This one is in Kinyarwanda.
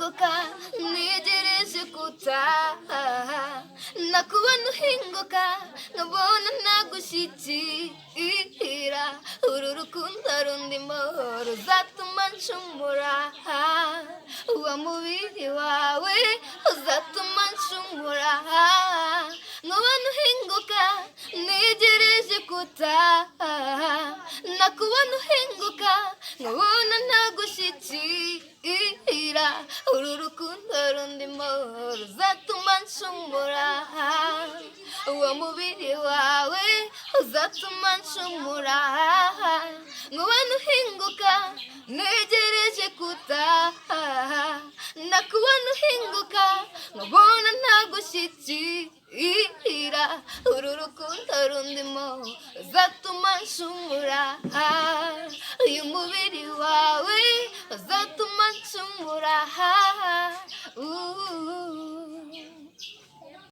uhinguka ntegereje gutaha nakubona uhinguka nkabona nagushyikira uru rukundo rundimo ruzatuma ncumura uwo mubiri wawe uzatuma ncumura nkabona uhinguka ntegereje gutaha nakubona uhinguka nkabona nagushyikira uru rukundo rundimo ruzatuma ncumura uwo mubiri wawe uzatuma ncumura nkubona uhinguka ntegereje gutaha nakubona uhinguka nkabona nagushyikira uru rukundo rundimo ruzatuma ncumura uyu mubiri wawe uzatuma ncumura